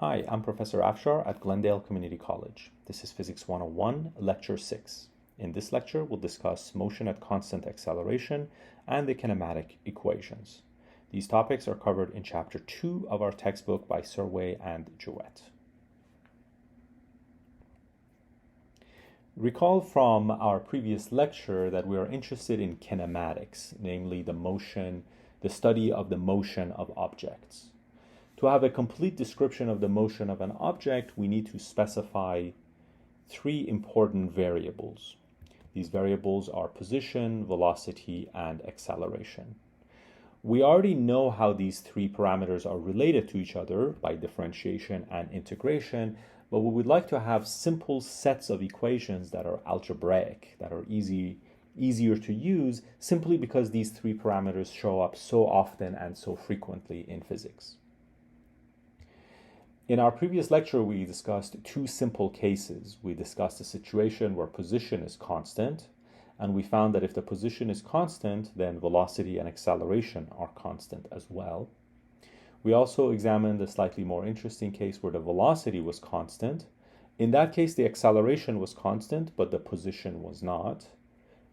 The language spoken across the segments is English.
Hi, I'm Professor Afshar at Glendale Community College. This is Physics 101, Lecture 6. In this lecture, we'll discuss motion at constant acceleration and the kinematic equations. These topics are covered in Chapter 2 of our textbook by Surway and Jewett. Recall from our previous lecture that we are interested in kinematics, namely the study of the motion of objects. To have a complete description of the motion of an object, we need to specify three important variables. These variables are position, velocity, and acceleration. We already know how these three parameters are related to each other by differentiation and integration, but we would like to have simple sets of equations that are algebraic, that are easier to use, simply because these three parameters show up so often and so frequently in physics. In our previous lecture, we discussed two simple cases. We discussed a situation where position is constant, and we found that if the position is constant, then velocity and acceleration are constant as well. We also examined a slightly more interesting case where the velocity was constant. In that case, the acceleration was constant, but the position was not.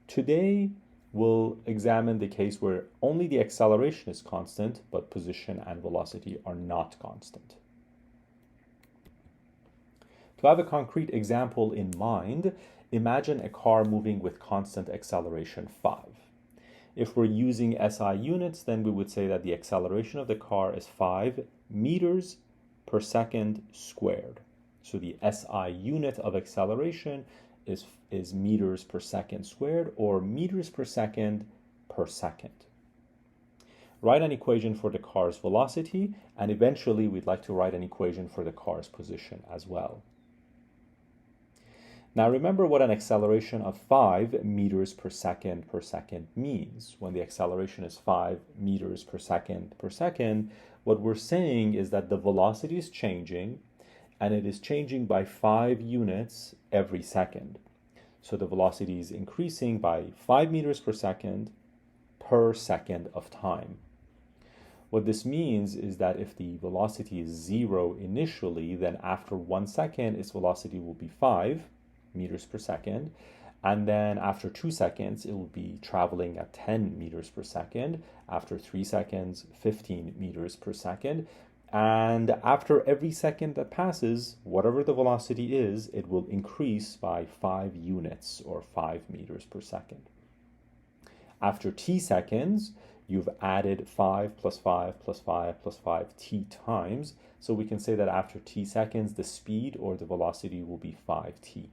Today, we'll examine the case where only the acceleration is constant, but position and velocity are not constant. To have a concrete example in mind, imagine a car moving with constant acceleration 5. If we're using SI units, then we would say that the acceleration of the car is 5 meters per second squared. So the SI unit of acceleration is meters per second squared, or meters per second. Write an equation for the car's velocity, and eventually we'd like to write an equation for the car's position as well. Now remember what an acceleration of 5 meters per second means. When the acceleration is 5 meters per second, what we're saying is that the velocity is changing, and it is changing by 5 units every second. So the velocity is increasing by 5 meters per second of time. What this means is that if the velocity is 0 initially, then after 1 second, its velocity will be 5 meters per second, and then after 2 seconds it will be traveling at 10 meters per second, after 3 seconds 15 meters per second, and after every second that passes, whatever the velocity is, it will increase by 5 units or 5 meters per second. After t seconds, you've added 5 plus 5 plus 5 plus 5 t times, so we can say that after t seconds the speed or the velocity will be 5t.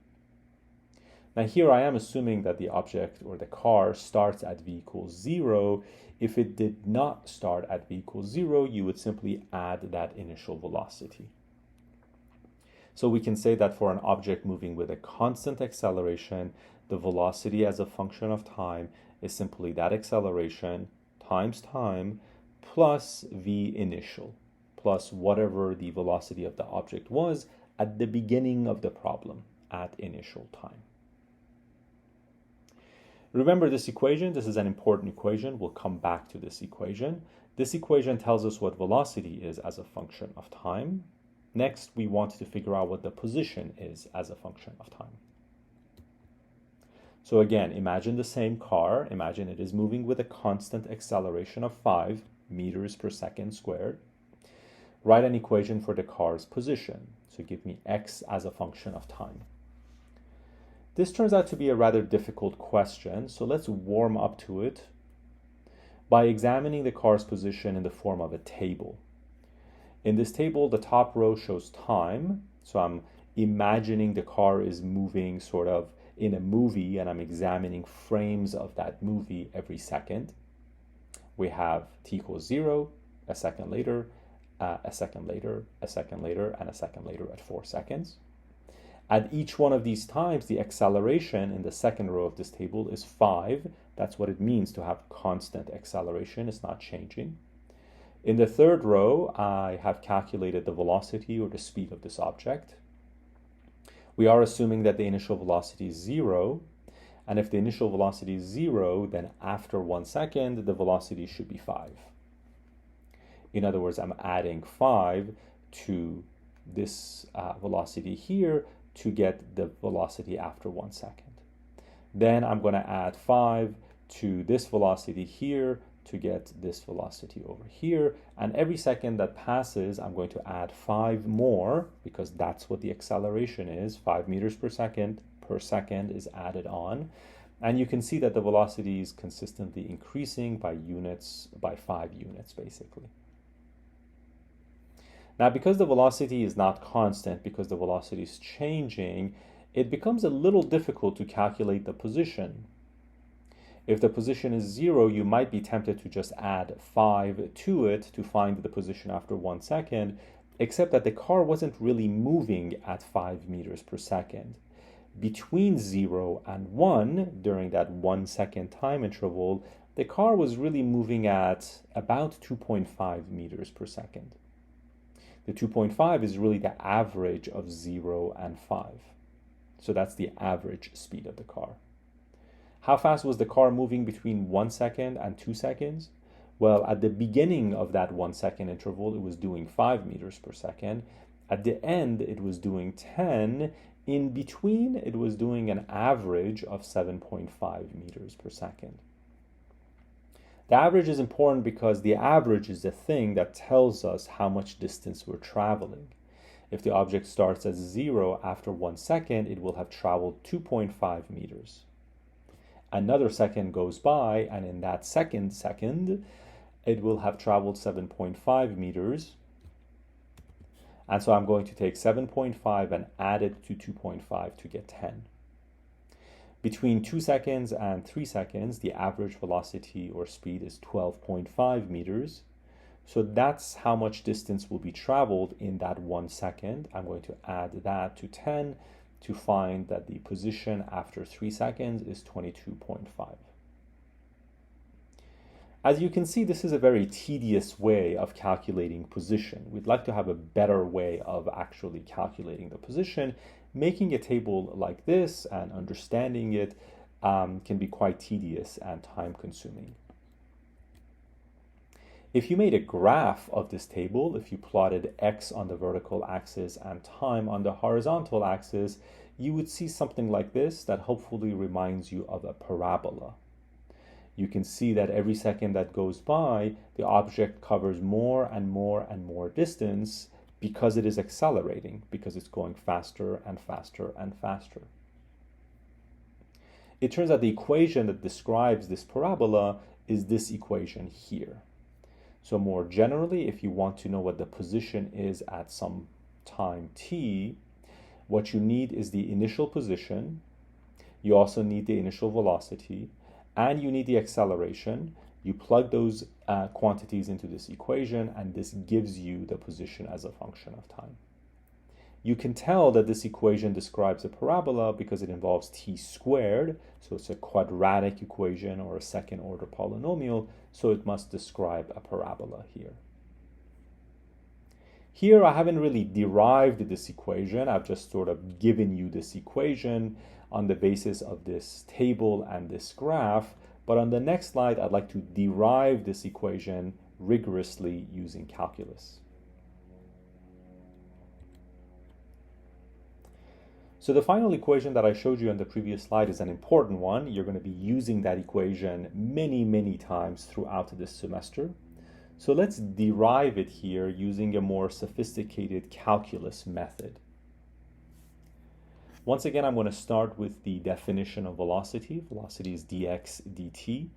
Now here I am assuming that the object or the car starts at v equals 0. If it did not start at v equals 0, you would simply add that initial velocity. So we can say that for an object moving with a constant acceleration, the velocity as a function of time is simply that acceleration times time plus v initial, plus whatever the velocity of the object was at the beginning of the problem at initial time. Remember this equation. This is an important equation. We'll come back to this equation. This equation tells us what velocity is as a function of time. Next, we want to figure out what the position is as a function of time. So again, imagine the same car. Imagine it is moving with a constant acceleration of 5 meters per second squared. Write an equation for the car's position. So give me x as a function of time. This turns out to be a rather difficult question, so let's warm up to it by examining the car's position in the form of a table. In this table, the top row shows time, so I'm imagining the car is moving sort of in a movie, and I'm examining frames of that movie every second. We have t equals 0, a second later, a second later, a second later, and a second later at 4 seconds. At each one of these times, the acceleration in the second row of this table is 5. That's what it means to have constant acceleration. It's not changing. In the third row, I have calculated the velocity or the speed of this object. We are assuming that the initial velocity is 0. And if the initial velocity is 0, then after 1 second, the velocity should be 5. In other words, I'm adding 5 to this velocity here to get the velocity after 1 second. Then I'm going to add 5 to this velocity here to get this velocity over here. And every second that passes, I'm going to add 5 more, because that's what the acceleration is. 5 meters per second is added on. And you can see that the velocity is consistently increasing by 5 units, basically. Now, because the velocity is not constant, because the velocity is changing, it becomes a little difficult to calculate the position. If the position is 0, you might be tempted to just add 5 to it to find the position after 1 second, except that the car wasn't really moving at 5 meters per second. Between 0 and 1, during that 1 second time interval, the car was really moving at about 2.5 meters per second. The 2.5 is really the average of 0 and 5. So that's the average speed of the car. How fast was the car moving between 1 second and 2 seconds? Well, at the beginning of that 1 second interval, it was doing 5 meters per second. At the end, it was doing 10. In between, it was doing an average of 7.5 meters per second. The average is important because the average is the thing that tells us how much distance we're traveling. If the object starts at 0 after 1 second, it will have traveled 2.5 meters. Another second goes by, and in that second, it will have traveled 7.5 meters. And so I'm going to take 7.5 and add it to 2.5 to get 10. Between 2 seconds and 3 seconds, the average velocity or speed is 12.5 meters. So that's how much distance will be traveled in that 1 second. I'm going to add that to 10 to find that the position after 3 seconds is 22.5. As you can see, this is a very tedious way of calculating position. We'd like to have a better way of actually calculating the position. Making a table like this and understanding it can be quite tedious and time-consuming. If you made a graph of this table, if you plotted x on the vertical axis and time on the horizontal axis, you would see something like this that hopefully reminds you of a parabola. You can see that every second that goes by, the object covers more and more and more distance because it is accelerating, because it's going faster and faster and faster. It turns out the equation that describes this parabola is this equation here. So more generally, if you want to know what the position is at some time t, what you need is the initial position. You also need the initial velocity, and you need the acceleration. You plug those quantities into this equation, and this gives you the position as a function of time. You can tell that this equation describes a parabola because it involves t squared, so it's a quadratic equation or a second order polynomial, so it must describe a parabola here. Here I haven't really derived this equation, I've just sort of given you this equation on the basis of this table and this graph, but on the next slide I'd like to derive this equation rigorously using calculus. So the final equation that I showed you on the previous slide is an important one. You're going to be using that equation many times throughout this semester. So let's derive it here using a more sophisticated calculus method. Once again, I'm going to start with the definition of velocity. Velocity is dx dt.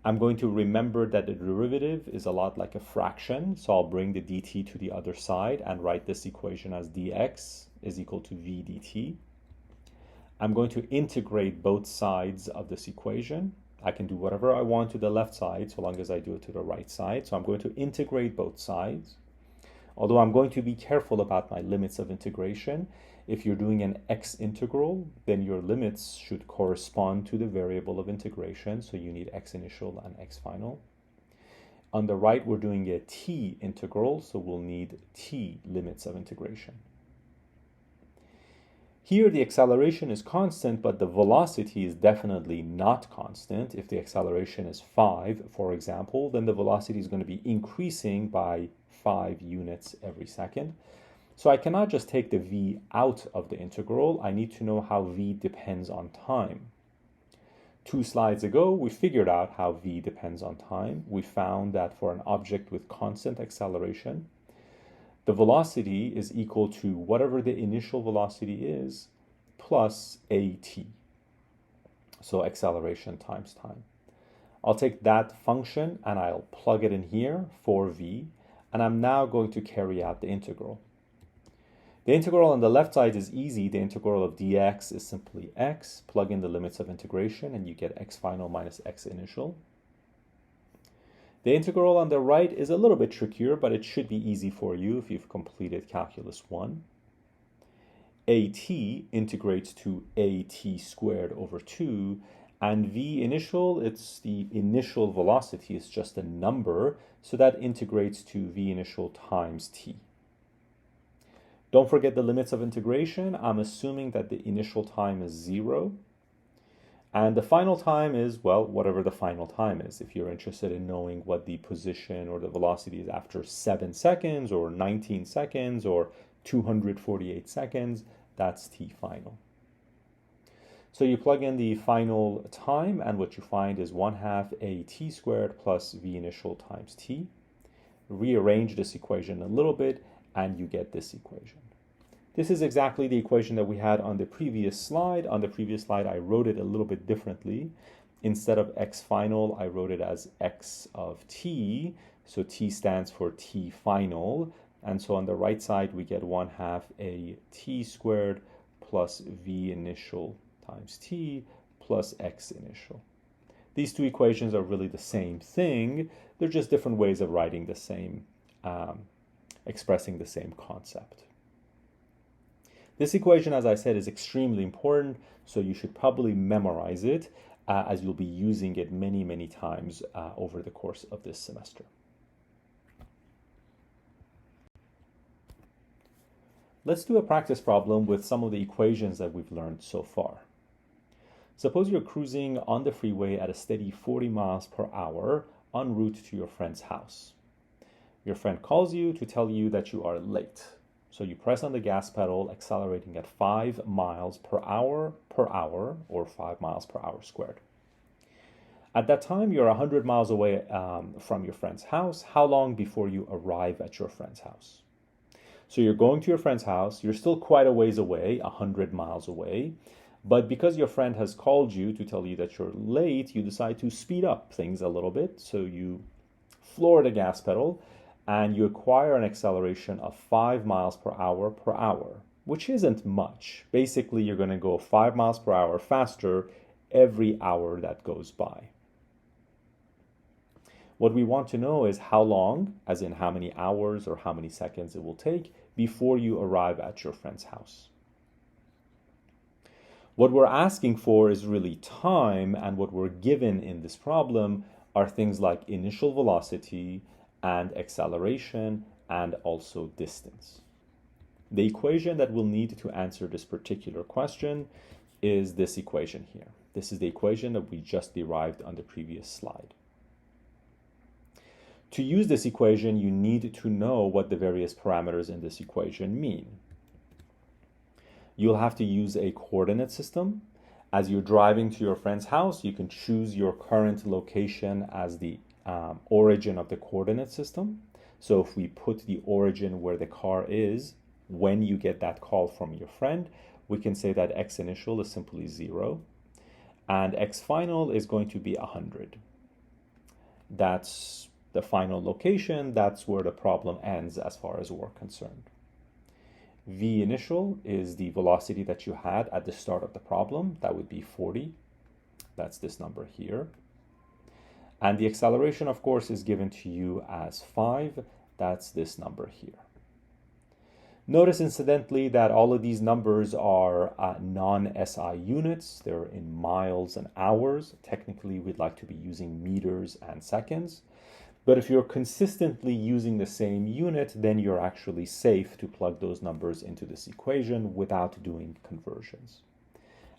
I'm going to remember that the derivative is a lot like a fraction, so I'll bring the dt to the other side and write this equation as dx is equal to v dt. I'm going to integrate both sides of this equation. I can do whatever I want to the left side so long as I do it to the right side. So I'm going to integrate both sides. Although I'm going to be careful about my limits of integration. If you're doing an x integral, then your limits should correspond to the variable of integration. So you need x initial and x final. On the right, we're doing a t integral, so we'll need t limits of integration. Here the acceleration is constant, but the velocity is definitely not constant. If the acceleration is 5, for example, then the velocity is going to be increasing by 5 units every second. So I cannot just take the v out of the integral. I need to know how v depends on time. 2 slides ago, we figured out how v depends on time. We found that for an object with constant acceleration, the velocity is equal to whatever the initial velocity is plus at. So acceleration times time. I'll take that function and I'll plug it in here for v, and I'm now going to carry out the integral. The integral on the left side is easy. The integral of dx is simply x. Plug in the limits of integration and you get x final minus x initial. The integral on the right is a little bit trickier, but it should be easy for you if you've completed Calculus 1. At integrates to at squared over 2, and v initial, it's the initial velocity, it's just a number, so that integrates to v initial times t. Don't forget the limits of integration. I'm assuming that the initial time is 0. And the final time is, well, whatever the final time is. If you're interested in knowing what the position or the velocity is after 7 seconds or 19 seconds or 248 seconds, that's t final. So you plug in the final time, and what you find is 1/2 at squared plus v initial times t. Rearrange this equation a little bit, and you get this equation. This is exactly the equation that we had on the previous slide. On the previous slide, I wrote it a little bit differently. Instead of x final, I wrote it as x of t. So t stands for t final. And so on the right side, we get 1/2 at squared plus v initial times t plus x initial. These two equations are really the same thing. They're just different ways of writing the same, expressing the same concept. This equation, as I said, is extremely important, so you should probably memorize it as you'll be using it many, many times over the course of this semester. Let's do a practice problem with some of the equations that we've learned so far. Suppose you're cruising on the freeway at a steady 40 miles per hour en route to your friend's house. Your friend calls you to tell you that you are late. So you press on the gas pedal, accelerating at 5 miles per hour, or 5 miles per hour squared. At that time, you're 100 miles away from your friend's house. How long before you arrive at your friend's house? So you're going to your friend's house. You're still quite a ways away, 100 miles away. But because your friend has called you to tell you that you're late, you decide to speed up things a little bit. So you floor the gas pedal, and you acquire an acceleration of 5 miles per hour, which isn't much. Basically, you're going to go 5 miles per hour faster every hour that goes by. What we want to know is how long, as in how many hours or how many seconds it will take before you arrive at your friend's house. What we're asking for is really time, and what we're given in this problem are things like initial velocity and acceleration, and also distance. The equation that we'll need to answer this particular question is this equation here. This is the equation that we just derived on the previous slide. To use this equation, you need to know what the various parameters in this equation mean. You'll have to use a coordinate system. As you're driving to your friend's house, you can choose your current location as the origin of the coordinate system. So if we put the origin where the car is, when you get that call from your friend, we can say that x initial is simply 0, and x final is going to be 100. That's the final location. That's where the problem ends as far as we're concerned. V initial is the velocity that you had at the start of the problem. That would be 40. That's this number here. And the acceleration, of course, is given to you as 5. That's this number here. Notice, incidentally, that all of these numbers are non-SI units. They're in miles and hours. Technically, we'd like to be using meters and seconds. But if you're consistently using the same unit, then you're actually safe to plug those numbers into this equation without doing conversions.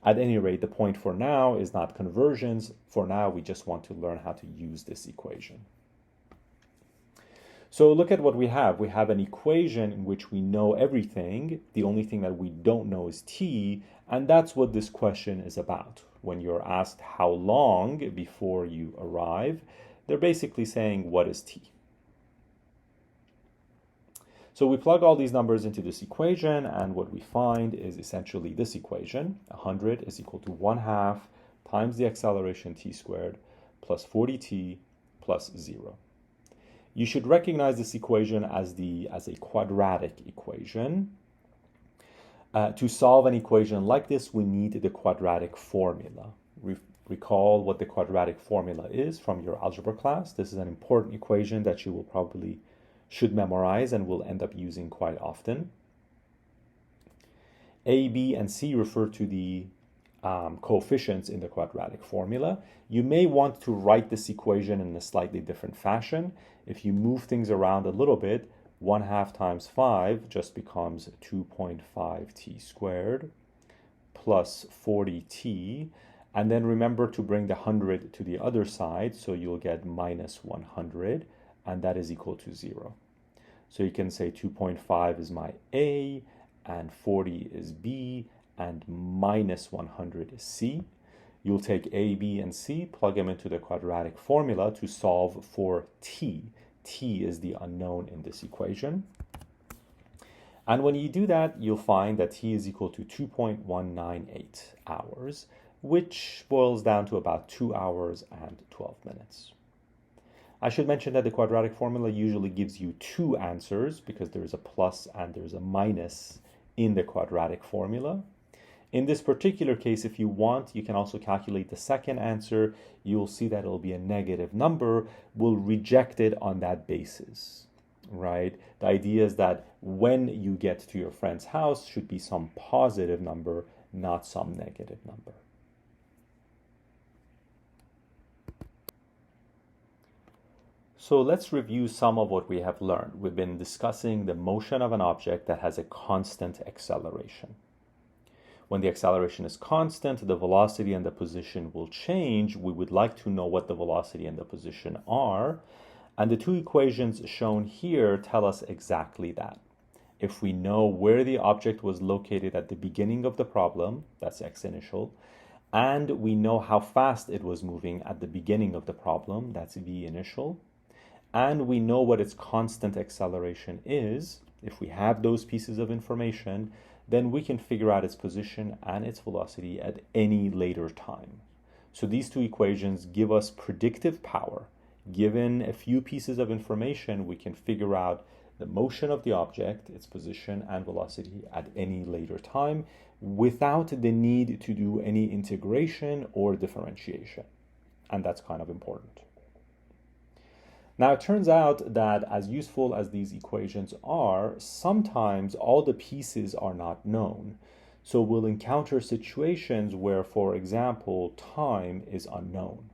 At any rate, the point for now is not conversions. For now, we just want to learn how to use this equation. So look at what we have. We have an equation in which we know everything. The only thing that we don't know is t, and that's what this question is about. When you're asked how long before you arrive, they're basically saying, what is t? So we plug all these numbers into this equation, and what we find is essentially this equation. 100 is equal to 1/2 times the acceleration t squared plus 40t plus 0. You should recognize this equation as a quadratic equation. To solve an equation like this, we need the quadratic formula. Recall what the quadratic formula is from your algebra class. This is an important equation that you will probably should memorize and will end up using quite often. A, B, and C refer to the coefficients in the quadratic formula. You may want to write this equation in a slightly different fashion. If you move things around a little bit, 1/2 times 5 just becomes 2.5t squared plus 40t. And then remember to bring the 100 to the other side, so you'll get minus 100, and that is equal to 0. So you can say 2.5 is my A, and 40 is B, and minus 100 is C. You'll take A, B, and C, plug them into the quadratic formula to solve for t. T is the unknown in this equation. And when you do that, you'll find that t is equal to 2.198 hours, which boils down to about 2 hours and 12 minutes. I should mention that the quadratic formula usually gives you two answers because there's a plus and there's a minus in the quadratic formula. In this particular case, if you want, you can also calculate the second answer. You'll see that it'll be a negative number. We'll reject it on that basis, right? The idea is that when you get to your friend's house should be some positive number, not some negative number. So let's review some of what we have learned. We've been discussing the motion of an object that has a constant acceleration. When the acceleration is constant, the velocity and the position will change. We would like to know what the velocity and the position are. And the two equations shown here tell us exactly that. If we know where the object was located at the beginning of the problem, that's x initial, and we know how fast it was moving at the beginning of the problem, that's v initial, and we know what its constant acceleration is, if we have those pieces of information, then we can figure out its position and its velocity at any later time. So these two equations give us predictive power. Given a few pieces of information, we can figure out the motion of the object, its position and velocity at any later time without the need to do any integration or differentiation. And that's kind of important. Now, it turns out that as useful as these equations are, sometimes all the pieces are not known. So we'll encounter situations where, for example, time is unknown.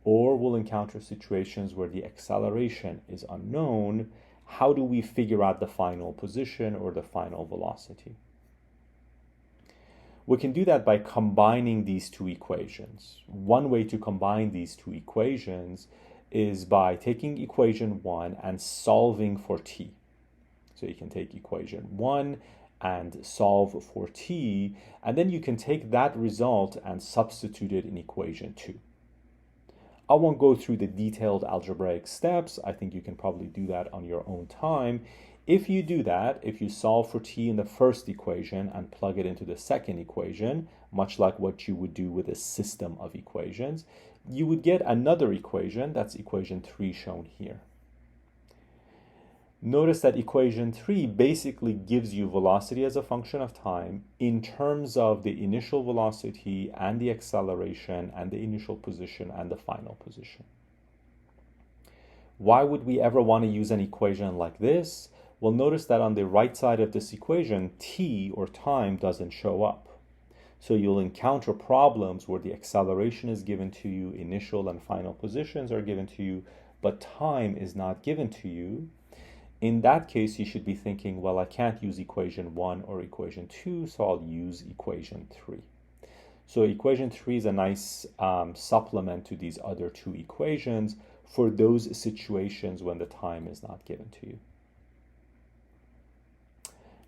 Or we'll encounter situations where the acceleration is unknown. How do we figure out the final position or the final velocity? We can do that by combining these two equations. One way to combine these two equations is by taking equation 1 and solving for t. So you can take equation 1 and solve for t, and then you can take that result and substitute it in equation 2. I won't go through the detailed algebraic steps. I think you can probably do that on your own time. If you do that, if you solve for t in the first equation and plug it into the second equation, much like what you would do with a system of equations, you would get another equation, that's equation 3 shown here. Notice that equation 3 basically gives you velocity as a function of time in terms of the initial velocity and the acceleration and the initial position and the final position. Why would we ever want to use an equation like this? Well, notice that on the right side of this equation, t, or time, doesn't show up. So you'll encounter problems where the acceleration is given to you, initial and final positions are given to you, but time is not given to you, in that case, you should be thinking, well, I can't use equation 1 or equation 2, so I'll use equation 3. So equation 3 is a nice supplement to these other two equations for those situations when the time is not given to you.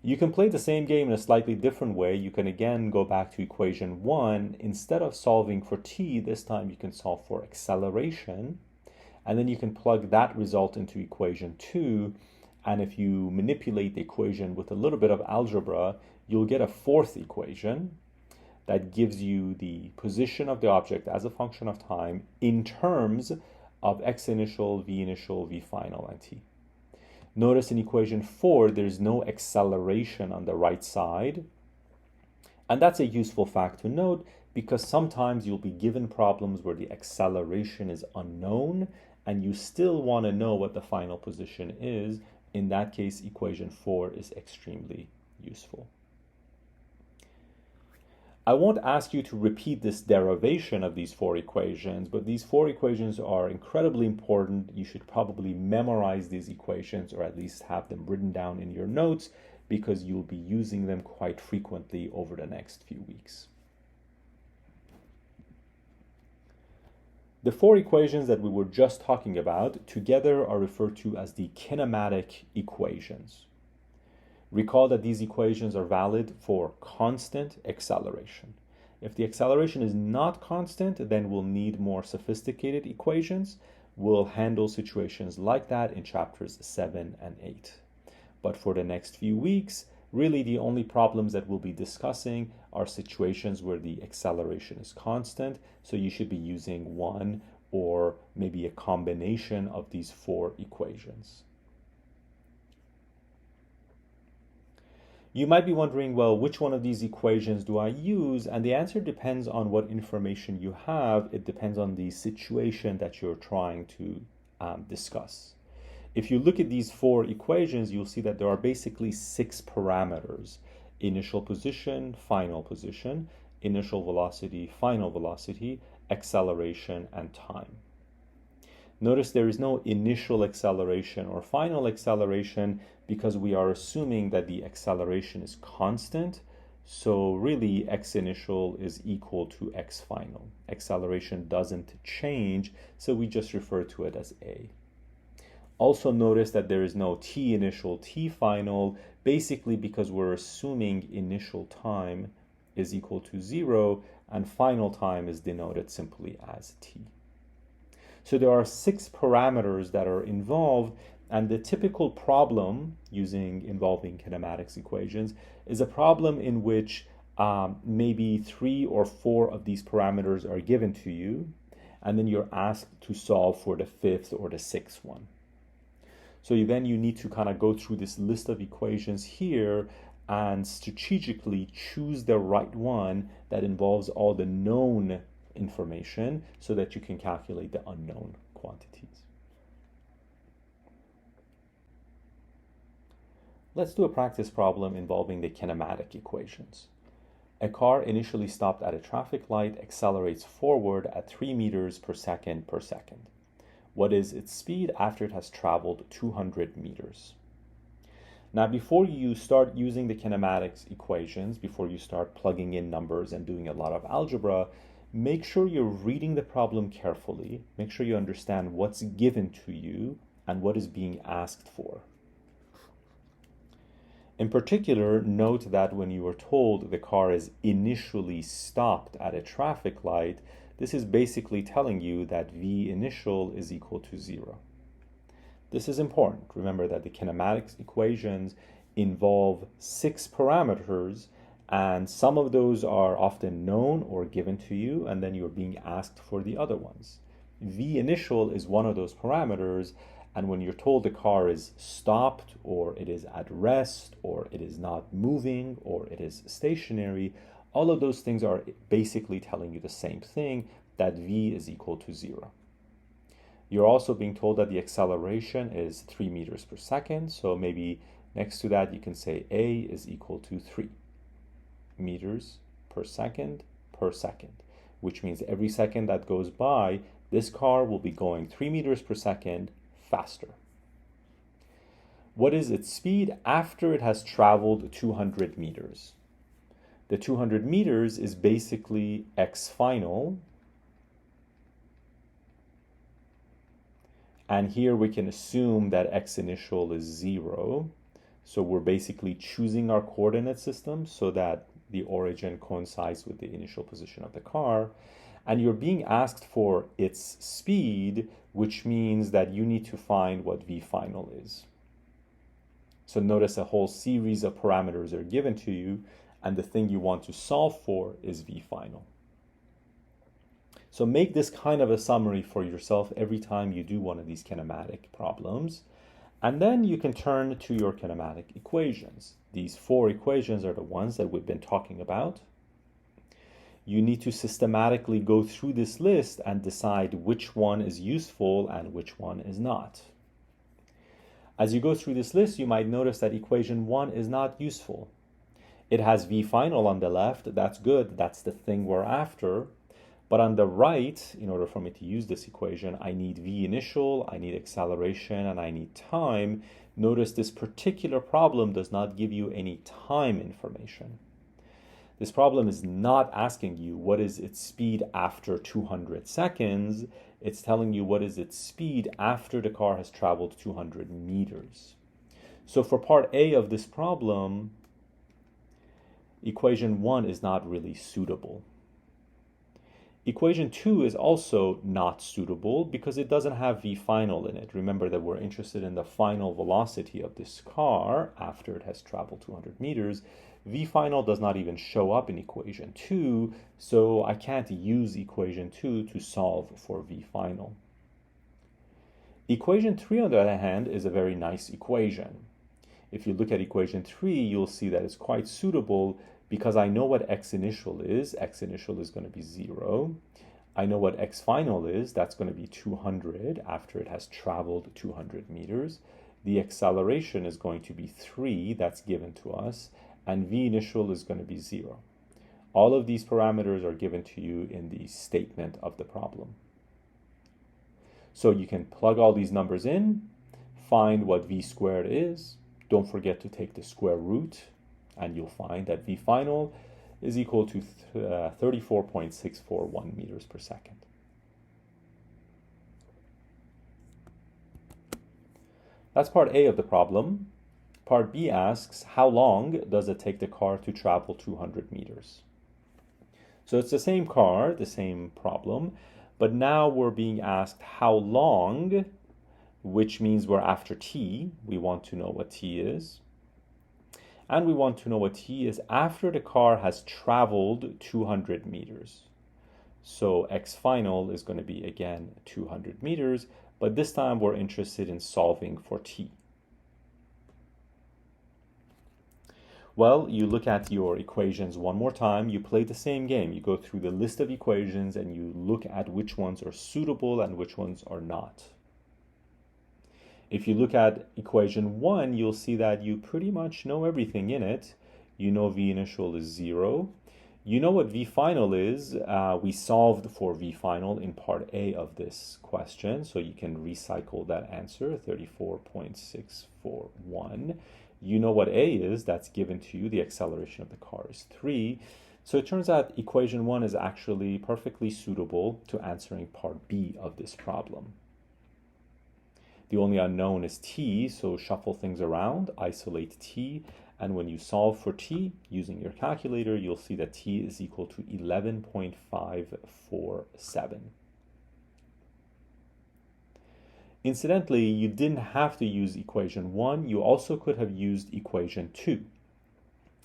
You can play the same game in a slightly different way. You can again go back to equation 1. Instead of solving for t, this time you can solve for acceleration. And then you can plug that result into equation 2. And if you manipulate the equation with a little bit of algebra, you'll get a fourth equation that gives you the position of the object as a function of time in terms of x initial, v initial, v final, and t. Notice in equation 4, there's no acceleration on the right side. And that's a useful fact to note because sometimes you'll be given problems where the acceleration is unknown and you still want to know what the final position is. In that case, equation 4 is extremely useful. I won't ask you to repeat this derivation of these 4 equations, but these 4 equations are incredibly important. You should probably memorize these equations or at least have them written down in your notes because you'll be using them quite frequently over the next few weeks. The 4 equations that we were just talking about together are referred to as the kinematic equations. Recall that these equations are valid for constant acceleration. If the acceleration is not constant, then we'll need more sophisticated equations. We'll handle situations like that in chapters 7 and 8. But for the next few weeks, really the only problems that we'll be discussing are situations where the acceleration is constant. So you should be using one or maybe a combination of these 4 equations. You might be wondering, well, which one of these equations do I use? And the answer depends on what information you have. It depends on the situation that you're trying to discuss. If you look at these 4 equations, you'll see that there are basically 6 parameters: initial position, final position, initial velocity, final velocity, acceleration, and time. Notice there is no initial acceleration or final acceleration because we are assuming that the acceleration is constant. So really x initial is equal to x final. Acceleration doesn't change, so we just refer to it as a. Also notice that there is no t initial, t final, basically because we're assuming initial time is equal to 0 and final time is denoted simply as t. So there are 6 parameters that are involved, and the typical problem involving kinematics equations is a problem in which maybe 3 or 4 of these parameters are given to you, and then you're asked to solve for the 5th or the 6th one. So you need to kind of go through this list of equations here and strategically choose the right one that involves all the known information so that you can calculate the unknown quantities. Let's do a practice problem involving the kinematic equations. A car initially stopped at a traffic light, accelerates forward at 3 meters per second per second. What is its speed after it has traveled 200 meters? Now, before you start using the kinematics equations, before you start plugging in numbers and doing a lot of algebra, make sure you're reading the problem carefully. Make sure you understand what's given to you and what is being asked for. In particular, note that when you are told the car is initially stopped at a traffic light, this is basically telling you that v initial is equal to 0. This is important. Remember that the kinematics equations involve 6 parameters, and some of those are often known or given to you, and then you're being asked for the other ones. V initial is one of those parameters, and when you're told the car is stopped, or it is at rest, or it is not moving, or it is stationary, all of those things are basically telling you the same thing, that v is equal to 0. You're also being told that the acceleration is 3 meters per second, so maybe next to that you can say a is equal to 3 meters per second, which means every second that goes by, This car will be going 3 meters per second faster. What is its speed after it has traveled 200 meters? The 200 meters is basically x final. And here we can assume that x initial is 0. So we're basically choosing our coordinate system so that the origin coincides with the initial position of the car. And you're being asked for its speed, which means that you need to find what v final is. So notice a whole series of parameters are given to you, and the thing you want to solve for is v final. So make this kind of a summary for yourself every time you do one of these kinematic problems. And then you can turn to your kinematic equations. These 4 equations are the ones that we've been talking about. You need to systematically go through this list and decide which one is useful and which one is not. As you go through this list, you might notice that equation 1 is not useful. It has v final on the left. That's good. That's the thing we're after. But on the right, in order for me to use this equation, I need v initial, I need acceleration, and I need time. Notice this particular problem does not give you any time information. This problem is not asking you what is its speed after 200 seconds. It's telling you what is its speed after the car has traveled 200 meters. So for part A of this problem, equation 1 is not really suitable. Equation 2 is also not suitable because it doesn't have v final in it. Remember that we're interested in the final velocity of this car after it has traveled 200 meters. V final does not even show up in equation 2, so I can't use equation 2 to solve for v final. Equation 3, on the other hand, is a very nice equation. If you look at equation 3, you'll see that it's quite suitable because I know what x initial is. X initial is going to be 0. I know what x final is. That's going to be 200 after it has traveled 200 meters. The acceleration is going to be 3. That's given to us. And v initial is going to be 0. All of these parameters are given to you in the statement of the problem. So you can plug all these numbers in, find what v squared is. Don't forget to take the square root, and you'll find that v final is equal to 34.641 meters per second. That's part A of the problem. Part B asks, how long does it take the car to travel 200 meters? So it's the same car, the same problem, but now we're being asked how long, which means we're after t. We want to know what t is. And we want to know what t is after the car has traveled 200 meters. So x final is going to be, again, 200 meters, but this time we're interested in solving for t. Well, you look at your equations one more time, you play the same game. You go through the list of equations and you look at which ones are suitable and which ones are not. If you look at equation 1, you'll see that you pretty much know everything in it. You know v initial is 0. You know what v final is. We solved for v final in part A of this question, so you can recycle that answer, 34.641. You know what a is. That's given to you. The acceleration of the car is 3. So it turns out equation 1 is actually perfectly suitable to answering part B of this problem. The only unknown is t, so shuffle things around, isolate t, and when you solve for t using your calculator, you'll see that t is equal to 11.547. Incidentally, you didn't have to use equation 1. You also could have used equation 2.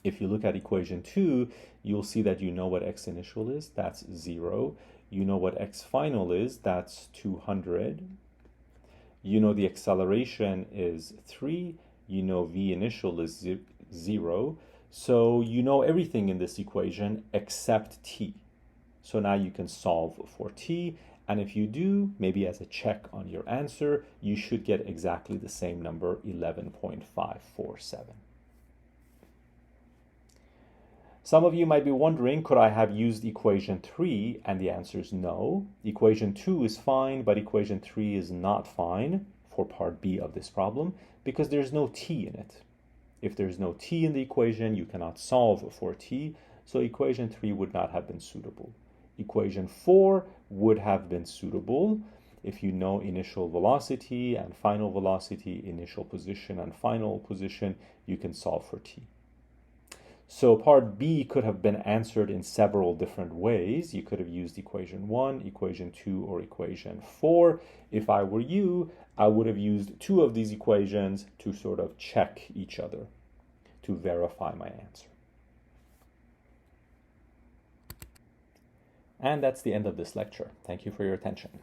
If you look at equation 2, you'll see that you know what x initial is. That's 0. You know what x final is. That's 200. You know the acceleration is 3. You know v initial is 0. So you know everything in this equation except t. So now you can solve for t. And if you do, maybe as a check on your answer, you should get exactly the same number, 11.547. Some of you might be wondering, could I have used equation 3? And the answer is no. Equation 2 is fine, but equation 3 is not fine for part B of this problem because there's no t in it. If there's no t in the equation, you cannot solve for t, so equation 3 would not have been suitable. Equation 4 would have been suitable. If you know initial velocity and final velocity, initial position and final position, you can solve for t. So part B could have been answered in several different ways. You could have used equation 1, equation 2, or equation 4. If I were you, I would have used 2 of these equations to sort of check each other, to verify my answer. And that's the end of this lecture. Thank you for your attention.